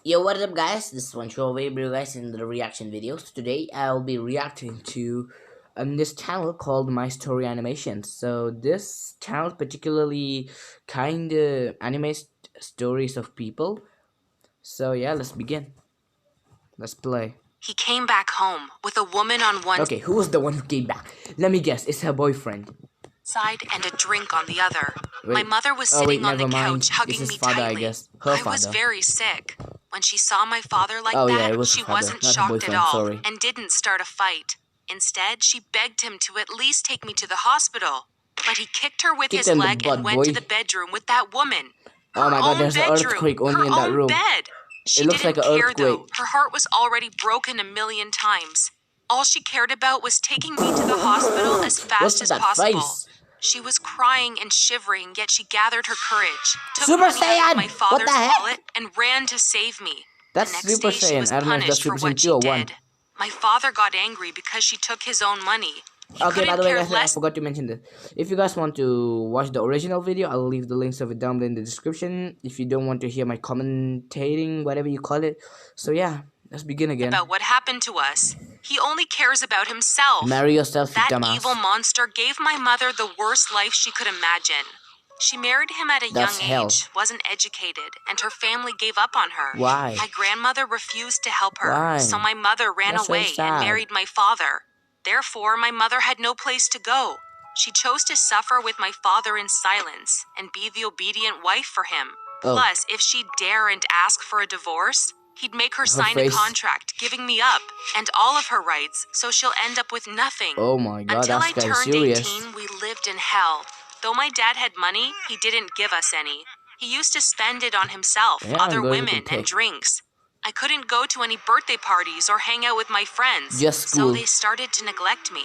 Yo, what up, guys? This is one show away, bro, guys, in the reaction videos. Today, I'll be reacting to this channel called My Story Animation. So, this channel particularly kind of animates stories of people. So, yeah, let's begin. Let's play. He came back home with a woman on one Okay, who was the one who came back? Let me guess. It's her boyfriend. side and a drink on the other. Wait. My mother was Oh, wait, sitting on the never mind. couch hugging It's his me father, I tightly. guess. Her I was father. very sick. When she saw my father like Oh, yeah, that, it was she her father, wasn't not her shocked at boyfriend, all sorry. and didn't start a fight. Instead, she begged him to at least take me to the hospital. But he kicked her with Kicked his her in the leg butt, and went to boy. the bedroom with that woman. Oh my god, there's an Bedroom, earthquake her only in that own room. bed. She It looks didn't like an care earthquake. though. Her heart was already broken a million times. All she cared about was taking me to the hospital as fast What's as that possible. face? She was crying and shivering, yet she gathered her courage, took Super money out Saiyan! of my What father's the heck? wallet, and ran to save me. That's The next Super day, she Saiyan. was I don't know if that's punished for Super Saiyan what 2 she or 1. did. My father got angry because she took his own money. He Okay, by couldn't the way, care guys, I less. forgot to mention this. If you guys want to watch the original video, I'll leave the links of it down there in the description. If you don't want to hear my commentating, whatever you call it. So yeah, let's begin again. About what happened to us. He only cares about himself. Marry yourself, you That dumbass. evil monster gave my mother the worst life she could imagine. She married him at a That's young hell. age, wasn't educated, and her family gave up on her. Why? My grandmother refused to help her, Why? so my mother ran That's so away sad. and married my father. Therefore, my mother had no place to go. She chose to suffer with my father in silence and be the obedient wife for him. Oh. Plus, if she'd dare and ask for a divorce, he'd make her sign a face. contract giving me up and all of her rights, so she'll end up with nothing. Oh my god, Until that's I kind of turned serious. 18, we lived in hell. Though my dad had money, he didn't give us any. He used to spend it on himself, Yeah, other I'm going women, to and drinks. I couldn't go to any birthday parties or hang out with my friends, Just so school. they started to neglect me.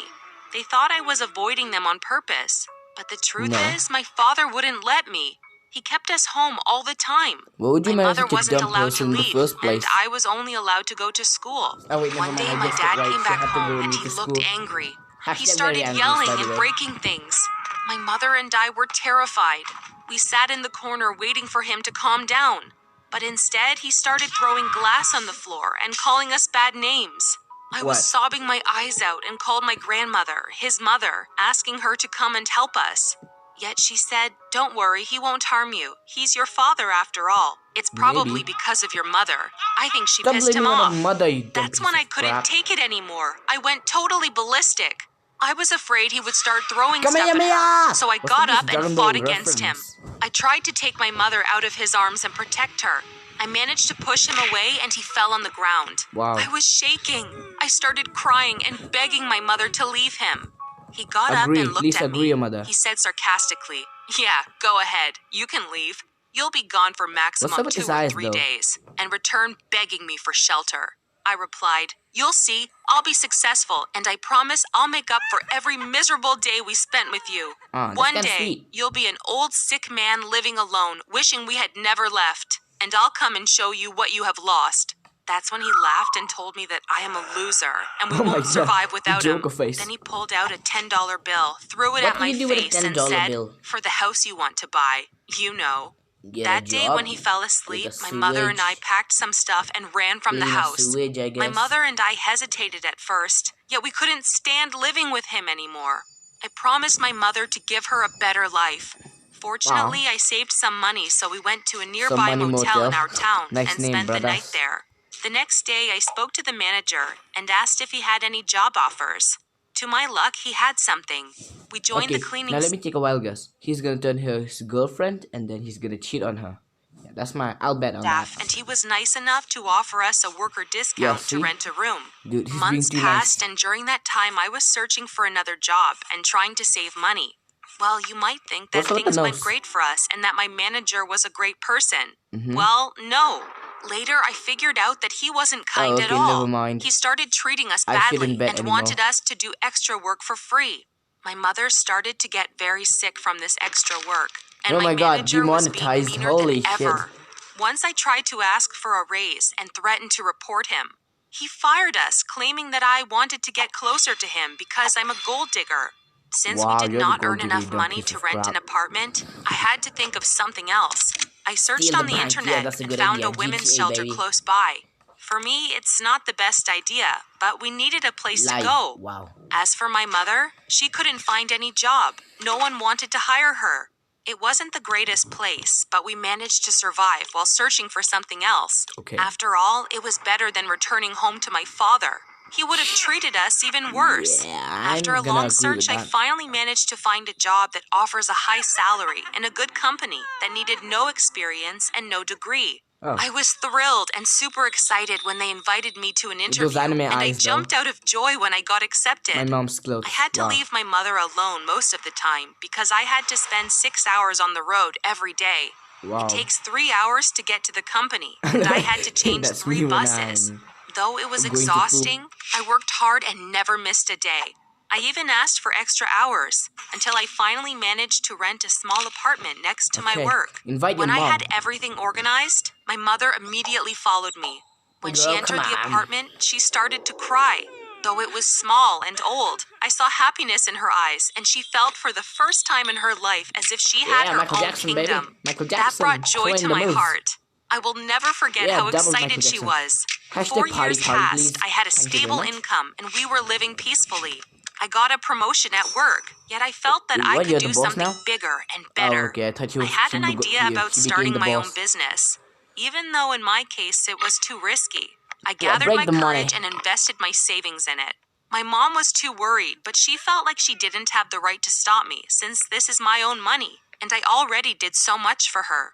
They thought I was avoiding them on purpose, but the truth No. is, my father wouldn't let me. He kept us home all the time. What would you My manage mother to wasn't dump allowed us to in the leave, first place? and I was only allowed to go to school. Oh wait, never One mind, day, I my guessed it dad right. came She back had to go home with and me he to looked school. angry. He Hashtag started very angry, yelling by the and way. breaking things. My mother and I were terrified. We sat in the corner waiting for him to calm down. But instead, he started throwing glass on the floor and calling us bad names. I was What? sobbing my eyes out and called my grandmother, his mother, asking her to come and help us. Yet she said, "Don't worry, he won't harm you. He's your father after all. It's probably Maybe. because of your mother." I think she Stop pissed him blaming it on off. mother, you dumb That's piece when I of couldn't crap. take it anymore. I went totally ballistic. I was afraid he would start throwing stuff at Kamehameha! her, so I What's got this up and Dragon fought Ball against him. reference? I tried to take my mother out of his arms and protect her. I managed to push him away and he fell on the ground. Wow. I was shaking. I started crying and begging my mother to leave him. He got Agree. up and looked Please at agree, me. your mother. He said sarcastically, "Yeah, go ahead. You can leave. You'll be gone for What's up maximum with 2 his or eyes, 3 though? days, and return begging me for shelter." I replied, "You'll see. I'll be successful, and I promise I'll make up for every miserable day we spent with you. That's One kinda day, sweet. you'll be an old sick man living alone, wishing we had never left, and I'll come and show you what you have lost." That's when he laughed and told me that I am a loser, and we Oh my won't God, survive the without him. Joker face. Then he pulled out a $10 bill, threw it What at do my you do with a face, and $10 said, bill? "For the house you want to buy, you know." Get a That day job, when he fell get asleep, a my mother and I sewage. packed some stuff and ran from the Clean a house. sewage, I My guess. mother and I hesitated at first, yet we couldn't stand living with him anymore. I promised my mother to give her a better life. Fortunately, I saved some money, so we went to a nearby money motel in motel. our town Nice and name, spent the brother. night there. The next day, I spoke to the manager and asked if he had any job offers. To my luck, he had something. We joined Okay, the cleaning now let me take a wild guess. He's gonna turn her his girlfriend, and then he's gonna cheat on her. Yeah, I'll bet on staff, that. and he was nice enough to offer us a worker discount see? to rent a room. Dude, he's Months being too passed, nice. and during that time, I was searching for another job and trying to save money. Well, you might think that What's with the things went nose? great for us and that my manager was a great person. Mhm. Well, no. Later, I figured out that he wasn't kind Oh, at okay, all. never mind. He started treating us I badly shouldn't bet and anymore. wanted us to do extra work for free. My mother started to get very sick from this extra work, and Oh my my God, manager was being demonetized, meaner holy than shit. ever. Once I tried to ask for a raise and threatened to report him. He fired us, claiming that I wanted to get closer to him because I'm a gold digger. Since Wow, we did you're the not gold earn digger, you enough dumb money piece to of rent an crap. apartment, I had to think of something else. I searched Steal on the the bank. Yeah, internet that's a and good found idea. a women's GTA, shelter baby. close by. For me, it's not the best idea, but we needed a place to Live. go. Wow. As for my mother, she couldn't find any job. No one wanted to hire her. It wasn't the greatest place, but we managed to survive while searching for something else. Okay. After all, it was better than returning home to my father. He would have treated us even worse. Yeah, After a I'm gonna long agree search, with I that. finally managed to find a job that offers a high salary and a good company that needed no experience and no degree. Oh. I was thrilled and super excited when they invited me to an With interview, those anime and I eyes, though. jumped out of joy when I got accepted. My mom's clothes. I had to Wow. leave my mother alone most of the time because I had to spend 6 hours on the road every day. Wow. It takes 3 hours to get to the company, and I had to change That's 3 me when buses. I'm Though it was going to exhausting, I worked hard and never missed a day. I even asked for extra hours until I finally managed to rent a small apartment next to my Okay. work. Invite When your I mom. had everything organized, my mother immediately followed me. When she Girl, entered come the on. apartment, she started to cry. Though it was small and old, I saw happiness in her eyes, and she felt for the first time in her life as if she had Yeah, her Michael own Jackson, kingdom. baby. Michael That Jackson. brought joy showing to the my moves. heart. I will never forget Yeah, how double Michael excited she Jackson. was. Hashtag 4 party years party, passed, please. I had a Thank you very stable much. income, and we were living peacefully. I got a promotion at work, yet I felt that I What, could you're do the boss something now? bigger and Oh, better. okay. I thought you I had an idea about she became starting the my own boss. business, even though in my case it was too risky. I Yeah, gathered break my the money. courage and invested my savings in it. My mom was too worried, but she felt like she didn't have the right to stop me since this is my own money, and I already did so much for her.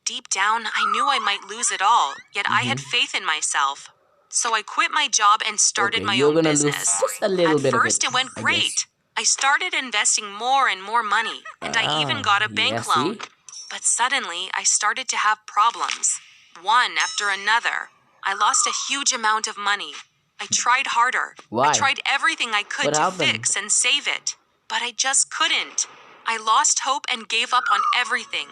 Deep down, I knew I might lose it all, yet I had faith in myself. So I quit my job and started Okay, my you're own gonna business. lose just a little At bit first, of it went I great. guess. I started investing more and more money, and I even got a bank yeah, loan. see? But suddenly, I started to have problems, one after another. I lost a huge amount of money. I tried harder. Why? I tried everything I could What to happened? fix and save it, but I just couldn't. I lost hope and gave up on everything.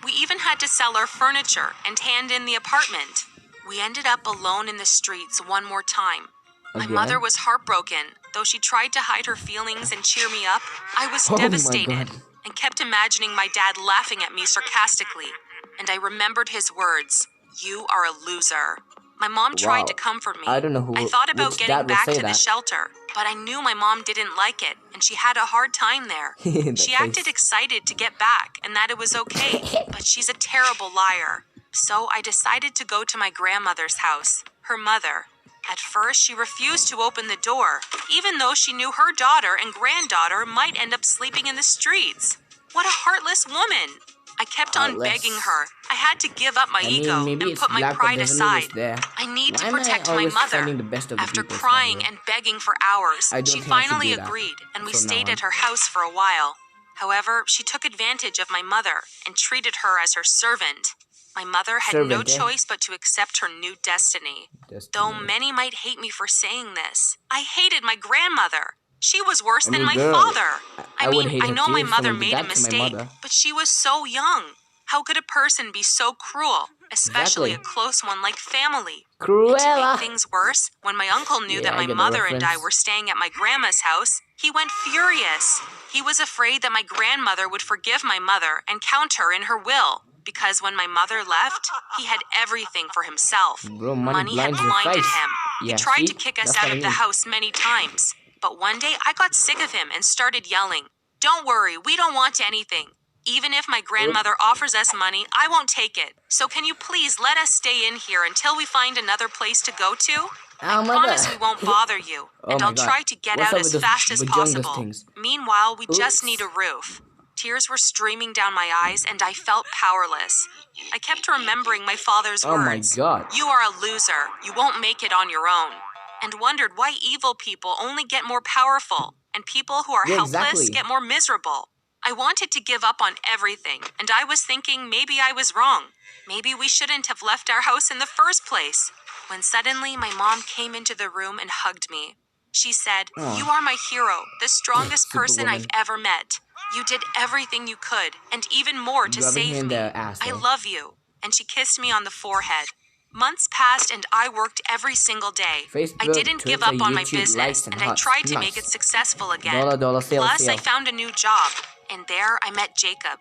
We even had to sell our furniture and hand in the apartment. We ended up alone in the streets one more time. My Again? mother was heartbroken. Though she tried to hide her feelings and cheer me up, I was Oh my devastated God. and kept imagining my dad laughing at me sarcastically. And I remembered his words, "You are a loser." My mom tried Wow. to comfort me. I don't know who- I thought about which getting dad would back say to the that. shelter, but I knew my mom didn't like it, and she had a hard time there. That She face. acted excited to get back and that it was okay, but she's a terrible liar. So I decided to go to my grandmother's house, her mother. At first, she refused to open the door, even though she knew her daughter and granddaughter might end up sleeping in the streets. What a heartless woman! I kept on Heartless. begging her. I had to give up my I mean, ego maybe and it's put my luck, but pride doesn't mean it's aside. there. I need Why to am I protect my always mother. finding the best of the After peoples, crying by the way? and begging for hours, I don't she think I should finally do that agreed, and we from now stayed on. at her house for a while. However, she took advantage of my mother and treated her as her servant. My mother had no Servant, eh? choice but to accept her new destiny. Though many might hate me for saying this, I hated my grandmother. She was worse I than mean, my girl, father. I I would mean, hate I her know too my if mother someone did made a that to my mistake, mother. but she was so young. How could a person be so cruel, especially Exactly. a close one like family? And to Cruella. make things worse, when my uncle knew Yeah, that I my get the mother and I reference. were staying at my grandma's house, he went furious. He was afraid that my grandmother would forgive my mother and count her in her will, because when my mother left, he had everything for himself. Bro, money had blinds your blinded face. him. Yeah, He tried see? to kick us That's out what I of the mean. house many times. But one day I got sick of him and started yelling, "Don't worry, we don't want anything. Even if my grandmother offers us money, I won't take it. So can you please let us stay in here until we find another place to go to? I promise we won't bother you, Oh and my I'll God. try to get What's out up as with those fast as bajungus possible. things? Meanwhile, we just Oops. need a roof." Tears were streaming down my eyes, and I felt powerless. I kept remembering my father's Oh my words. God. "You are a loser. You won't make it on your own." And wondered why evil people only get more powerful, and people who are Yeah, helpless exactly. get more miserable. I wanted to give up on everything, and I was thinking maybe I was wrong. Maybe we shouldn't have left our house in the first place. When suddenly my mom came into the room and hugged me. She said, Aw. "You are my hero, the strongest person I've Superwoman. ever met. You did everything you could, and even more to Rubbing save in me. the ass, I eh? love you." And she kissed me on the forehead. Months passed and I worked every single day. I Facebook, didn't give Twitter, up on my YouTube, business, likes, and and I hearts. tried to make Nice. it successful again. Dollar, dollar, sale, Plus, I sale. found a new job, and there I met Jacob.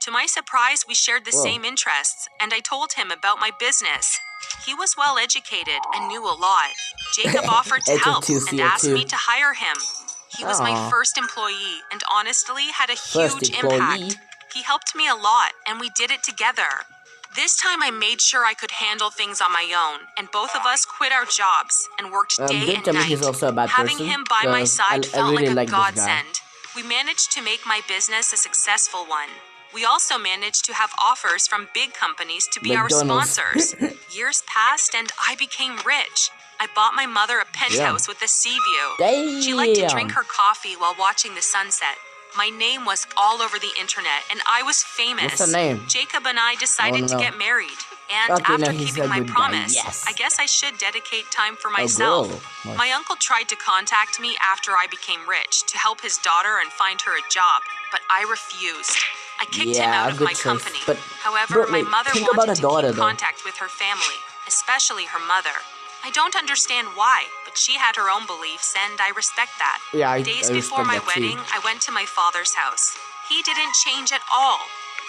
To my surprise, we shared the Whoa. same interests, and I told him about my business. He was well educated and knew a lot. Jacob offered to help and asked me to hire him. He was my first employee and honestly had a huge impact. He helped me a lot, and we did it together. This time I made sure I could handle things on my own, and both of us quit our jobs and worked day and night. Having him by my side felt really like a godsend. We managed to make my business a successful one. We also managed to have offers from big companies to be our sponsors. Years passed and I became rich. I bought my mother a penthouse with a sea view. She liked to drink her coffee while watching the sunset. My name was all over the internet and I was famous. What's her name? Jacob and I decided to get married. And after keeping my promise, I guess I should dedicate time for myself. My uncle tried to contact me after I became rich to help his daughter and find her a job, but I refused. I kicked him out of my company. However, my mother wanted to keep contact with her family, especially her mother. I don't understand why, but she had her own beliefs and I respect that. Days before my wedding, I went to my father's house. He didn't change at all.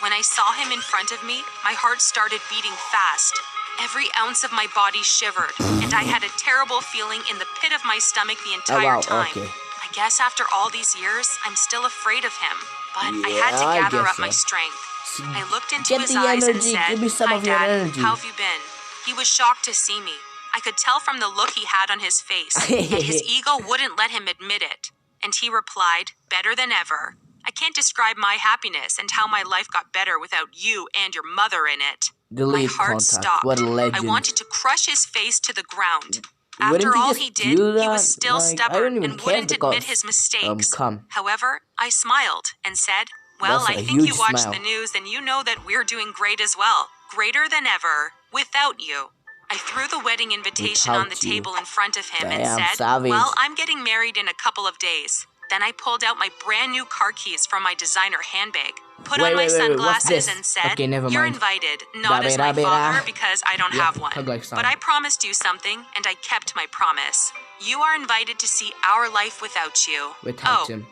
When I saw him in front of me, my heart started beating fast. Every ounce of my body shivered, and I had a terrible feeling in the pit of my stomach the entire time. I guess after all these years, I'm still afraid of him, but I had to gather up my strength. I looked into his eyes and said, "Hi, Dad, how have you been?" He was shocked to see me. I could tell from the look he had on his face that his ego wouldn't let him admit it. And he replied, "Better than ever. I can't describe my happiness and how my life got better without you and your mother in it." My heart stopped. I wanted to crush his face to the ground. After all he did, he was still stubborn and wouldn't admit his mistakes. However, I smiled and said, "Well, I think you watched the news and you know that we're doing great as well. Greater than ever, without you." I threw the wedding invitation on the table in front of him and said, "Well, I'm getting married in a couple of days." Then I pulled out my brand new car keys from my designer handbag, put on my sunglasses and said, "You're invited, not as my father because I don't have one. But I promised you something and I kept my promise. You are invited to see our life without you.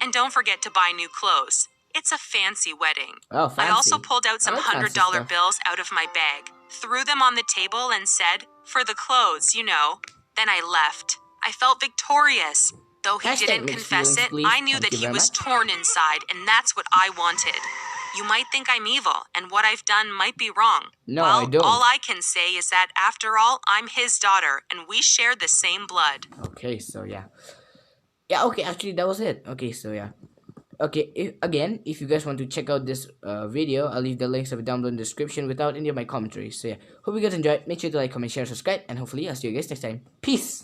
And don't forget to buy new clothes. It's a fancy wedding." I also pulled out some $100 bills out of my bag, threw them on the table and said, "For the clothes, you know." Then I left. I felt victorious. Though he didn't confess it, I knew that he was torn inside, and that's what I wanted. You might think I'm evil, and what I've done might be wrong. No, I don't. All I can say is that, after all, I'm his daughter, and we share the same blood. Okay, so yeah. Yeah, okay, actually, that was it. Okay, so yeah. Okay, if you guys want to check out this video, I'll leave the links of it down below in the description without any of my commentaries. So yeah, hope you guys enjoyed. Make sure to like, comment, share, subscribe, and hopefully I'll see you guys next time. Peace!